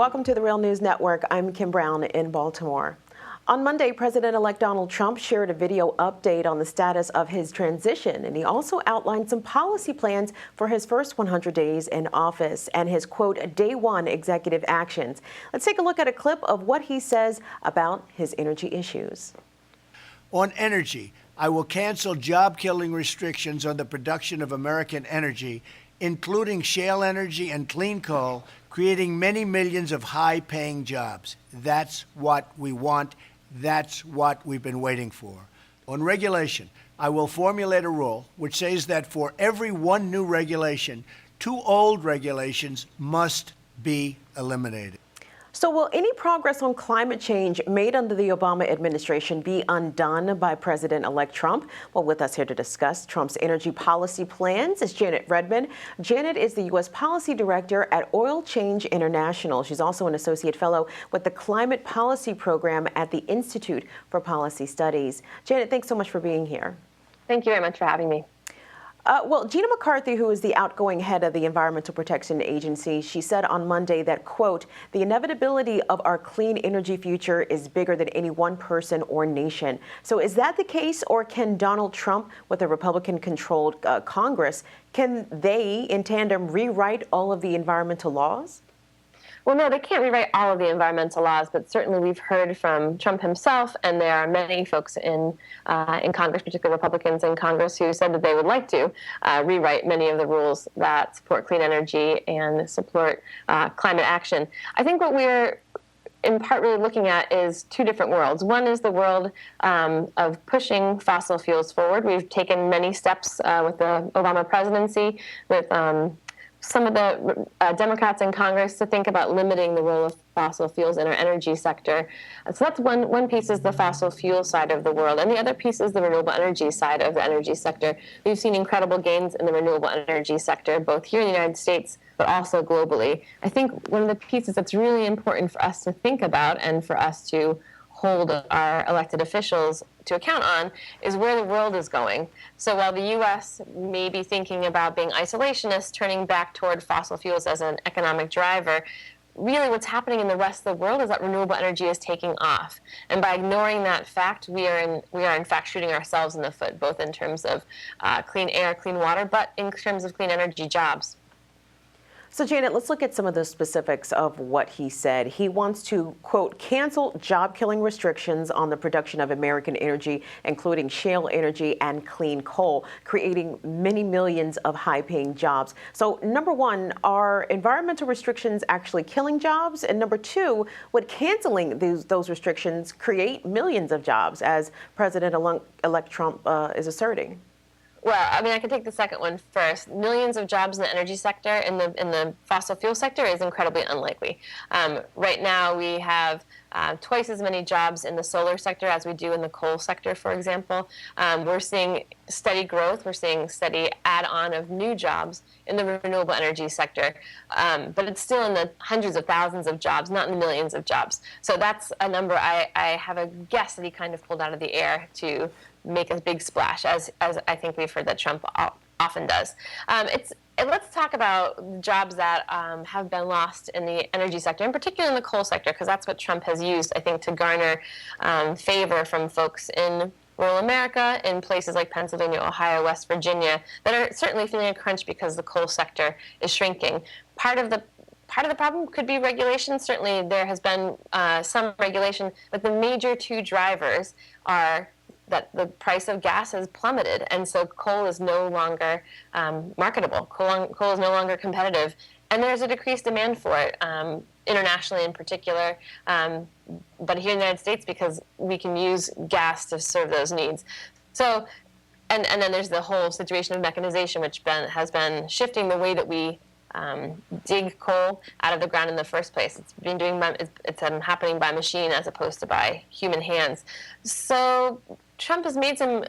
Welcome to the Real News Network. I'm Kim Brown in Baltimore. On Monday, President-elect Donald Trump shared a video update on the status of his transition, and he also outlined some policy plans for his first 100 days in office and his, quote, day one executive actions. Let's take a look at a clip of what he says about his energy issues. On energy, I will cancel job-killing restrictions on the production of American energy, including shale energy and clean coal, creating many millions of high-paying jobs. That's what we want. That's what we've been waiting for. On regulation, I will formulate a rule which says that for every one new regulation, 2 old regulations must be eliminated. So will any progress on climate change made under the Obama administration be undone by President-elect Trump? Well, with us here to discuss Trump's energy policy plans is Janet Redman. Janet is the U.S. Policy Director at Oil Change International. She's also an Associate Fellow with the Climate Policy Program at the Institute for Policy Studies. Janet, thanks so much for being here. Thank you very much for having me. Well, Gina McCarthy, who is the outgoing head of the Environmental Protection Agency, she said on Monday that, quote, the inevitability of our clean energy future is bigger than any one person or nation. So is that the case, or can Donald Trump, with a Republican-controlled Congress, can they, in tandem, rewrite all of the environmental laws? Well, no, they can't rewrite all of the environmental laws, but certainly we've heard from Trump himself, and there are many folks in Congress, particularly Republicans in Congress, who said that they would like to rewrite many of the rules that support clean energy and support climate action. I think what we're in part really looking at is 2 different worlds. One is the world of pushing fossil fuels forward. We've taken many steps with the Obama presidency, with some of the Democrats in Congress to think about limiting the role of fossil fuels in our energy sector. So that's one piece is the fossil fuel side of the world, and the other piece is the renewable energy side of the energy sector. We've seen incredible gains in the renewable energy sector, both here in the United States, but also globally. I think one of the pieces that's really important for us to think about and for us to hold our elected officials to account on is where the world is going. So while the U.S. may be thinking about being isolationist, turning back toward fossil fuels as an economic driver, really what's happening in the rest of the world is that renewable energy is taking off. And by ignoring that fact, we are in fact shooting ourselves in the foot, both in terms of clean air, clean water, but in terms of clean energy jobs. So, Janet, let's look at some of the specifics of what he said. He wants to, quote, cancel job-killing restrictions on the production of American energy, including shale energy and clean coal, creating many millions of high-paying jobs. So, number one, are environmental restrictions actually killing jobs? And number two, would canceling those restrictions create millions of jobs, as President-elect Trump is asserting? Well, I mean, I can take the second one first. Millions of jobs in the energy sector, in the fossil fuel sector, is incredibly unlikely. Right now, we have twice as many jobs in the solar sector as we do in the coal sector, for example. We're seeing steady growth. We're seeing steady add-on of new jobs in the renewable energy sector. But it's still in the hundreds of thousands of jobs, not in the millions of jobs. So that's a number I have a guess that he kind of pulled out of the air to make a big splash, as I think we've heard that Trump often does. Let's talk about jobs that have been lost in the energy sector, in particular in the coal sector, because that's what Trump has used, I think, to garner favor from folks in rural America, in places like Pennsylvania, Ohio, West Virginia, that are certainly feeling a crunch because the coal sector is shrinking. Part of the problem could be regulation. Certainly there has been some regulation, but the major 2 drivers are that the price of gas has plummeted, and so coal is no longer marketable. Coal is no longer competitive, and there's a decreased demand for it, internationally in particular, but here in the United States because we can use gas to serve those needs. So, and then there's the whole situation of mechanization, which has been shifting the way that we dig coal out of the ground in the first place. It's happening by machine as opposed to by human hands. So Trump has made some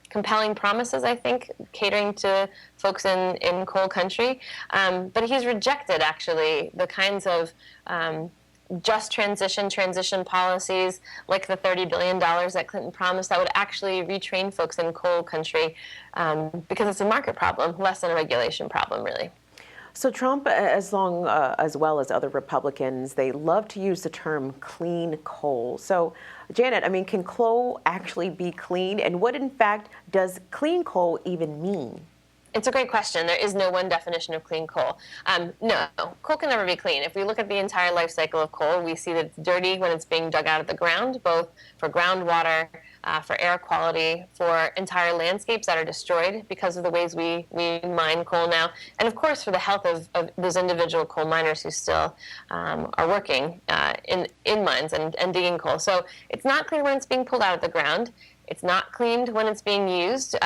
compelling promises, I think, catering to folks in coal country, but he's rejected, actually, the kinds of just transition policies like the $30 billion that Clinton promised that would actually retrain folks in coal country, because it's a market problem, less than a regulation problem, really. So Trump, as well as other Republicans, they love to use the term clean coal. So Janet, I mean, can coal actually be clean? And what in fact does clean coal even mean? It's a great question. There is no one definition of clean coal. No, coal can never be clean. If we look at the entire life cycle of coal, we see that it's dirty when it's being dug out of the ground, both for groundwater, for air quality, for entire landscapes that are destroyed because of the ways we mine coal now, and of course for the health of those individual coal miners who still are working in mines and digging coal. So it's not clean when it's being pulled out of the ground. It's not cleaned when it's being used.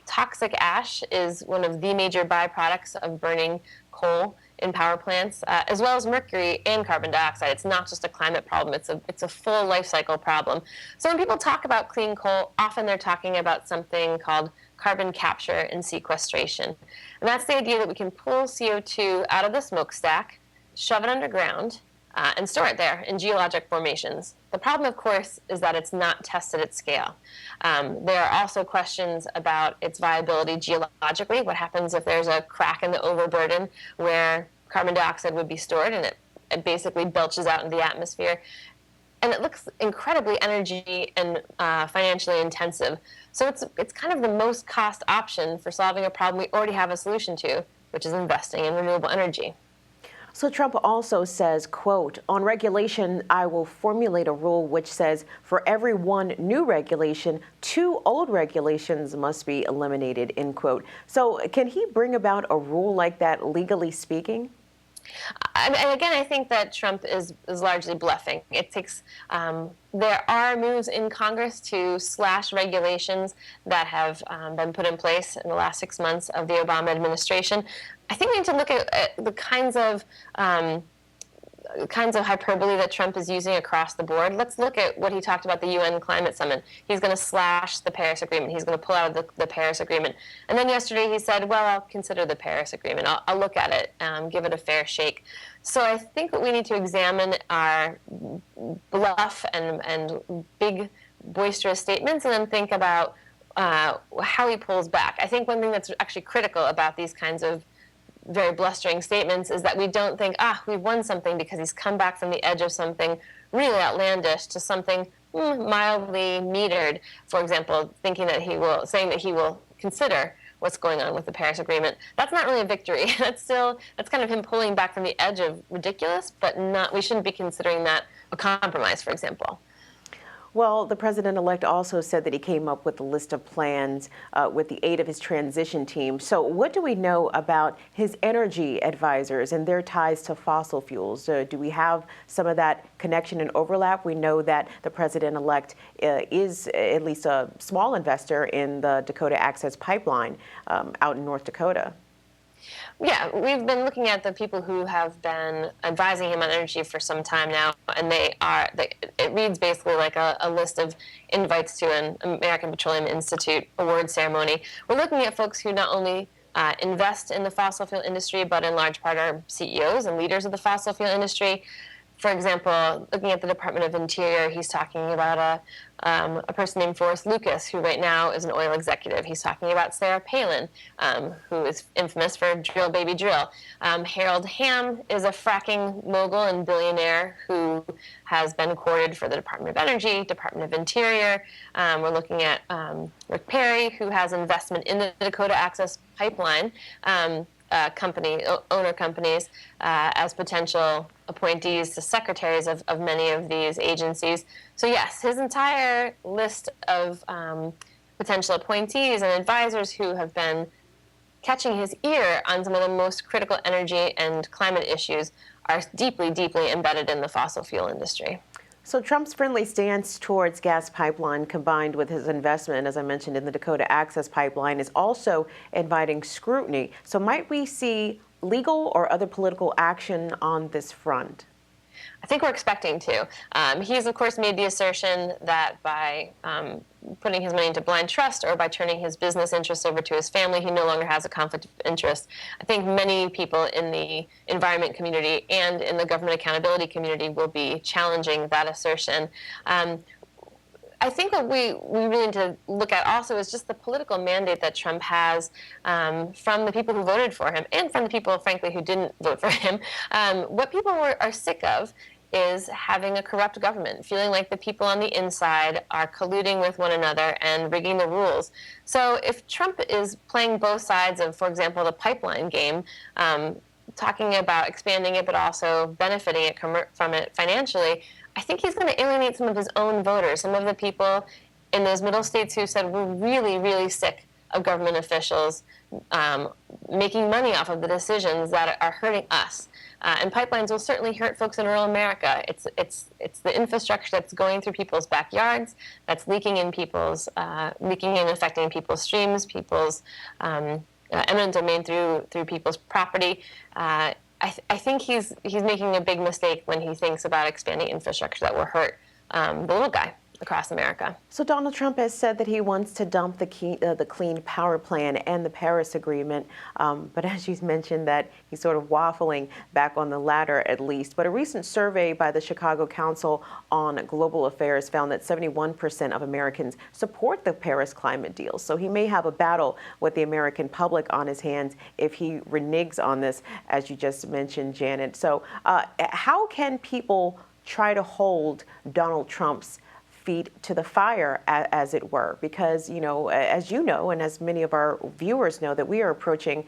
Toxic ash is one of the major byproducts of burning coal in power plants, as well as mercury and carbon dioxide. It's not just a climate problem, it's a full life cycle problem. So when people talk about clean coal, often they're talking about something called carbon capture and sequestration. And that's the idea that we can pull CO2 out of the smokestack, shove it underground, and store it there in geologic formations. The problem, of course, is that it's not tested at scale. There are also questions about its viability geologically. What happens if there's a crack in the overburden where carbon dioxide would be stored and it basically belches out into the atmosphere? And it looks incredibly energy and financially intensive. So it's kind of the most cost option for solving a problem we already have a solution to, which is investing in renewable energy. So Trump also says, quote, on regulation, I will formulate a rule which says for every one new regulation, 2 old regulations must be eliminated, end quote. So can he bring about a rule like that, legally speaking? And again, I think that Trump is largely bluffing. It takes there are moves in Congress to slash regulations that have been put in place in the last 6 months of the Obama administration. I think we need to look at the kinds of hyperbole that Trump is using across the board. Let's look at what he talked about the UN climate summit. He's going to slash the Paris Agreement. He's going to pull out of the Paris Agreement. And then yesterday he said, well, I'll consider the Paris Agreement. I'll look at it, give it a fair shake. So I think that we need to examine our bluff and big, boisterous statements and then think about how he pulls back. I think one thing that's actually critical about these kinds of very blustering statements is that we don't think, we've won something because he's come back from the edge of something really outlandish to something mildly metered. For example, saying that he will consider what's going on with the Paris Agreement. That's not really a victory. That's kind of him pulling back from the edge of ridiculous, but we shouldn't be considering that a compromise, for example. Well, the president-elect also said that he came up with a list of plans with the aid of his transition team. So what do we know about his energy advisors and their ties to fossil fuels? Do we have some of that connection and overlap? We know that the president-elect is at least a small investor in the Dakota Access Pipeline out in North Dakota. Yeah, we've been looking at the people who have been advising him on energy for some time now, and it reads basically like a list of invites to an American Petroleum Institute award ceremony. We're looking at folks who not only invest in the fossil fuel industry, but in large part are CEOs and leaders of the fossil fuel industry. For example, looking at the Department of Interior, he's talking about a person named Forrest Lucas, who right now is an oil executive. He's talking about Sarah Palin, who is infamous for Drill Baby Drill. Harold Hamm is a fracking mogul and billionaire who has been courted for the Department of Energy, Department of Interior. We're looking at Rick Perry, who has investment in the Dakota Access Pipeline. Owner companies as potential appointees to secretaries of many of these agencies. So yes, his entire list of potential appointees and advisors who have been catching his ear on some of the most critical energy and climate issues are deeply, deeply embedded in the fossil fuel industry. So Trump's friendly stance towards gas pipeline combined with his investment, as I mentioned, in the Dakota Access Pipeline is also inviting scrutiny. So might we see legal or other political action on this front? I think we're expecting to. He's, of course, made the assertion that by putting his money into blind trust or by turning his business interests over to his family, he no longer has a conflict of interest. I think many people in the environment community and in the government accountability community will be challenging that assertion. I think what we really need to look at also is just the political mandate that Trump has from the people who voted for him and from the people, frankly, who didn't vote for him. What people are sick of is having a corrupt government, feeling like the people on the inside are colluding with one another and rigging the rules. So if Trump is playing both sides of, for example, the pipeline game, talking about expanding it but also benefiting it from it financially, I think he's going to alienate some of his own voters, some of the people in those middle states who said we're really, really sick of government officials making money off of the decisions that are hurting us. And pipelines will certainly hurt folks in rural America. It's the infrastructure that's going through people's backyards, that's leaking in affecting people's streams, people's eminent domain through people's property. I think he's making a big mistake when he thinks about expanding infrastructure that will hurt the little guy across America. So Donald Trump has said that he wants to dump the Clean Power Plan and the Paris Agreement, but as you mentioned that he's sort of waffling back on the latter at least. But a recent survey by the Chicago Council on Global Affairs found that 71% of Americans support the Paris climate deal. So he may have a battle with the American public on his hands if he reneges on this, as you just mentioned, Janet. So how can people try to hold Donald Trump's feet to the fire, as it were, because, as you know, and as many of our viewers know, that we are approaching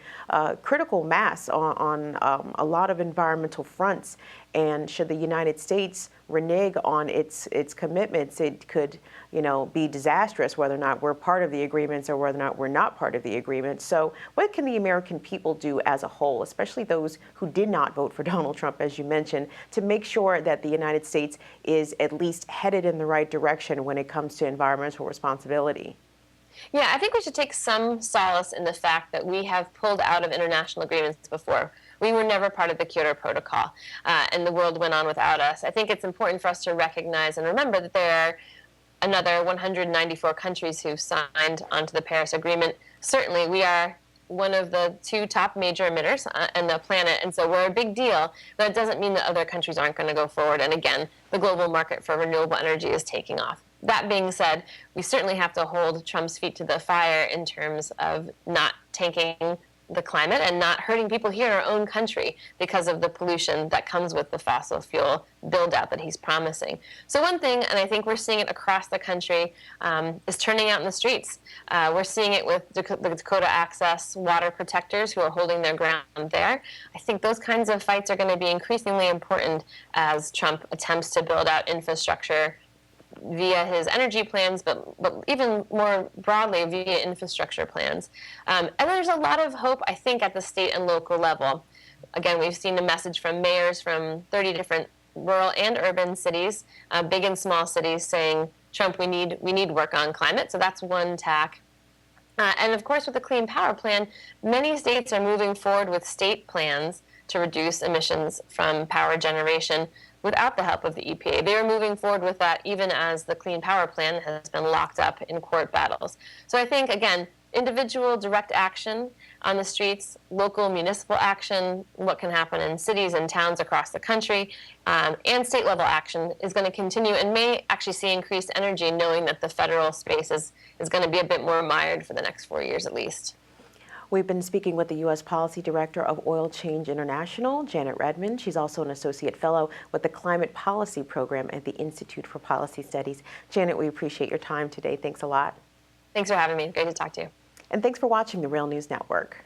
critical mass on a lot of environmental fronts. And should the United States renege on its commitments, it could, be disastrous, whether or not we're part of the agreements or whether or not we're not part of the agreement. So what can the American people do as a whole, especially those who did not vote for Donald Trump, as you mentioned, to make sure that the United States is at least headed in the right direction when it comes to environmental responsibility? Yeah, I think we should take some solace in the fact that we have pulled out of international agreements before. We were never part of the Kyoto Protocol, and the world went on without us. I think it's important for us to recognize and remember that there are another 194 countries who've signed onto the Paris Agreement. Certainly, we are one of the two top major emitters on the planet, and so we're a big deal. But it doesn't mean that other countries aren't going to go forward. And again, the global market for renewable energy is taking off. That being said, we certainly have to hold Trump's feet to the fire in terms of not tanking the climate and not hurting people here in our own country because of the pollution that comes with the fossil fuel build out that he's promising. So one thing, and I think we're seeing it across the country, is turning out in the streets. We're seeing it with the Dakota Access water protectors who are holding their ground there. I think those kinds of fights are going to be increasingly important as Trump attempts to build out infrastructure via his energy plans, but even more broadly via infrastructure plans. And there's a lot of hope, I think, at the state and local level. Again, we've seen a message from mayors from 30 different rural and urban cities, big and small cities, saying, Trump, we need work on climate. So that's one tack. And of course, with the Clean Power Plan, many states are moving forward with state plans to reduce emissions from power generation without the help of the EPA. They were moving forward with that even as the Clean Power Plan has been locked up in court battles. So I think, again, individual direct action on the streets, local municipal action, what can happen in cities and towns across the country, and state level action is going to continue and may actually see increased energy, knowing that the federal space is going to be a bit more mired for the next 4 years at least. We've been speaking with the U.S. Policy Director of Oil Change International, Janet Redman. She's also an Associate Fellow with the Climate Policy Program at the Institute for Policy Studies. Janet, we appreciate your time today. Thanks a lot. Thanks for having me. Great to talk to you. And thanks for watching the Real News Network.